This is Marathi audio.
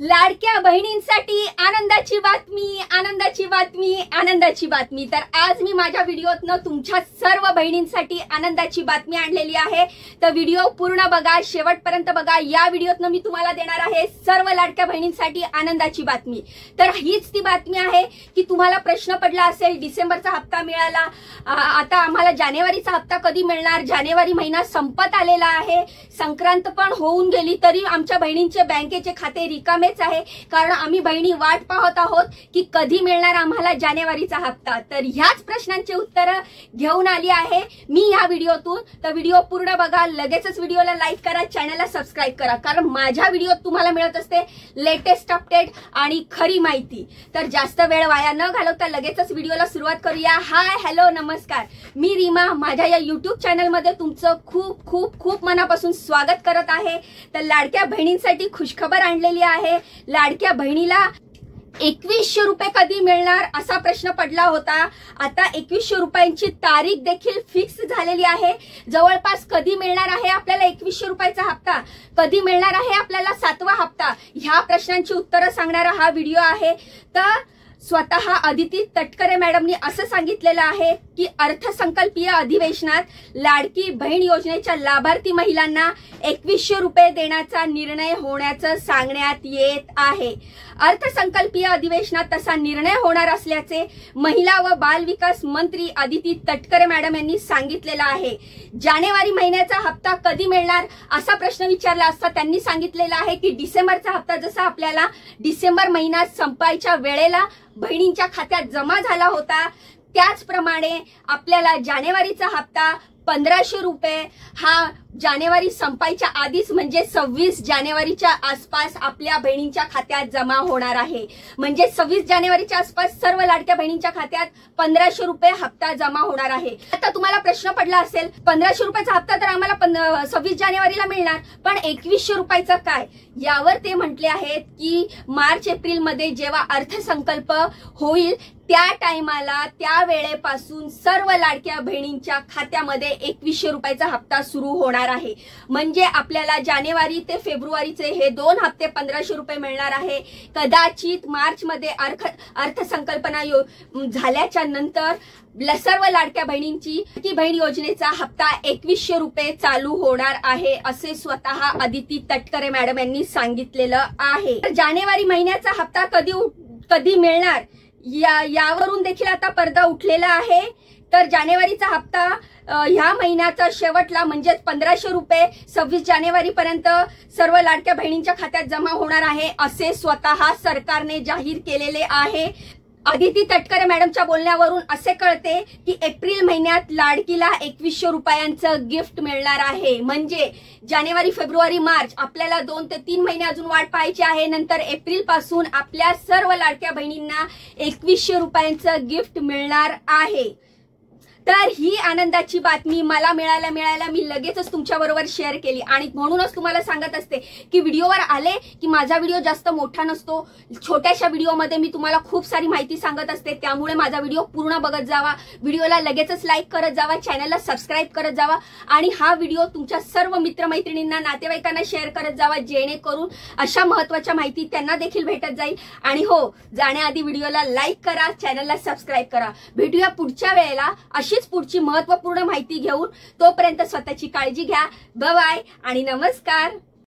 लाडक्या बहिणींसाठी आनंदाची बातमी, आनंदाची बातमी, आनंदाची बातमी। तर आज मी माझ्या व्हिडिओतनं तुमच्या सर्व बहिणींसाठी आनंदाची बातमी आणलेली आहे। तर व्हिडिओ पूर्ण बघा, शेवटपर्यंत बघा। या व्हिडिओतनं मी तुम्हाला देणार आहे सर्व लाडक्या बहिणींसाठी आनंदाची बातमी। तर हीच ती बातमी आहे की तुम्हाला प्रश्न पडला असेल, डिसेंबरचा हप्ता मिळाला, आता आम्हाला जानेवारीचा हप्ता कधी मिळणार? जानेवारी महिना संपत आलेला आहे, संक्रांत पण होऊन गेली, तरी आमच्या बहिणींचे बँकेचे खाते रिकामे आहे, कारण आम्ही बहिणी वाट पाहत आहोत की कधी मिळणार आम्हाला जानेवारीचा हप्ता। तर ह्याच प्रश्नांची उत्तर घेऊन आली आहे मी या व्हिडिओतून। तर व्हिडिओ पूर्ण बघा, लगेचच व्हिडिओला लाईक करा, चॅनलला सबस्क्राइब करा, कारण माझ्या व्हिडिओत तुम्हाला मिळत असते लेटेस्ट अपडेट आणि खरी माहिती। तर जास्त वेळ वाया न घालवता लगेचच व्हिडिओला सुरुवात करूया। हाय, हॅलो, नमस्कार, मी रीमा। माझ्या या YouTube चॅनल मध्ये तुमचं खूप खूप खूप मनापासून स्वागत करत आहे। तर लाडक्या बहिणींसाठी खुशखबर आणलेली आहे। लाडक्या बहिणीला 2100 रुपये कधी मिळणार असा प्रश्न पडला होता। आता 2100 रुपयांची तारीख देखील फिक्स झालेली आहे। जवळपास कधी मिळणार आहे आपल्याला 2100 रुपयाचा हप्ता, कधी मिळणार आहे आपल्याला 7वा हप्ता, ह्या प्रश्नांची उत्तरं सांगणारा हा व्हिडिओ आहे। तर स्वतः अदिती तटकरे मॅडमनी असं सांगितलेलं आहे की अर्थसंकल्पीय अधिवेशनात लाडकी बहीण योजनेच्या लाभार्थी महिलांना 2100 रुपये देण्याचा निर्णय होण्याचं सांगण्यात येत आहे। अर्थसंकल्पीय अधिवेशनात तसा निर्णय होणार असल्याचे महिला व बाल विकास मंत्री अदिती तटकरे मॅडम यांनी सांगितलेलं आहे। जानेवारी महिन्याचा हप्ता कधी मिळणार असा प्रश्न विचारला असता त्यांनी सांगितलेलं आहे की डिसेंबरचा हप्ता जसा आपल्याला डिसेंबर महिना संपायच्या वेळेला बहिणींच्या खात्यात जमा झाला होता, त्याचप्रमाणे आपल्याला जानेवारीचा हप्ता 1500 रुपये हा जानेवारी संपायच्या आधीच म्हणजे 26 जानेवारीच्या आसपास आपल्या बहिणींच्या खात्यात जमा होणार आहे। म्हणजे 26 जानेवारीच्या आसपास सर्व लाडक्या बहिणींच्या खात्यात 1500 रुपये हप्ता जमा होणार आहे। आता तुम्हाला प्रश्न पडला असेल, 1500 रुपयाचा हप्ता तर आम्हाला 26 जानेवारीला मिळणार, पण 2100 रुपयाचं काय? यावर ते म्हटले आहेत की मार्च एप्रिल मध्ये जेव्हा अर्थसंकल्प होईल त्या टाइमाला, त्या वेळेपासून सर्व लाडक्या बहिणींच्या खात्यामध्ये 2100 रुपयाचा हप्ता सुरू होणार आहे। म्हणजे आपल्याला जानेवारी ते फेब्रुवारीचे हे 2 हप्ते 1500 रुपये मिळणार आहे। कदाचित मार्च मध्ये अर्थसंकल्पना झाल्याच्या नंतर सर्व लाडक्या बहिणींची की बहीण योजनेचा हप्ता 2100 रुपये चालू होणार आहे, असे स्वतः अदिती तटकरे मॅडम यांनी सांगितलेलं आहे। जानेवारी महिन्याचा हप्ता कधी मिळणार यावरून देखील आता पडदा उठलेला आहे। तर जानेवारीचा हप्ता ह्या महिन्याचा शेवटला म्हणजे 1500 रुपये 26 जानेवारी पर्यंत सर्व लाडक्या बहिणींच्या खात्यात जमा होणार आहे, असे स्वतः सरकारने जाहीर केलेले आहे। अदिती तटकरे मॅडमच्या बोलण्यावरून असे कळते की एप्रिल महिन्यात लाडकीला 2100 रुपयांचं गिफ्ट मिळणार आहे। म्हणजे जानेवारी, फेब्रुवारी, मार्च आपल्याला 2 ते 3 महिने अजून वाट पाहायची आहे। नंतर एप्रिल पासून आपल्या सर्व लाडक्या बहिणींना 2100 रुपयांचं गिफ्ट मिळणार आहे। तर ही आनंदाची बातमी मला मिळायला मी लगेचच तुमच्याबरोबर शेअर केली, आणि म्हणूनच तुम्हाला सांगत असते की व्हिडिओवर आले की माझा व्हिडिओ जास्त मोठा नसतो, छोट्याशा व्हिडिओमध्ये मी तुम्हाला खूप सारी माहिती सांगत असते। त्यामुळे माझा व्हिडिओ पूर्ण बघत जावा, व्हिडिओला लगेचच लाईक करत जावा, चॅनलला सबस्क्राइब करत जावा, आणि हा व्हिडिओ तुमच्या सर्व मित्रमैत्रिणींना, नातेवाईकांना शेअर करत जावा, जेणेकरून अशा महत्त्वाच्या माहिती त्यांना देखील भेटत जाईल। आणि हो, जाण्याआधी व्हिडिओला लाईक करा, चॅनलला सबस्क्राइब करा। भेटूया पुढच्या वेळेला अशी पुढची महत्त्वपूर्ण माहिती घेऊन। तोपर्यंत स्वतःची काळजी घ्या। बाय बाय आणि नमस्कार।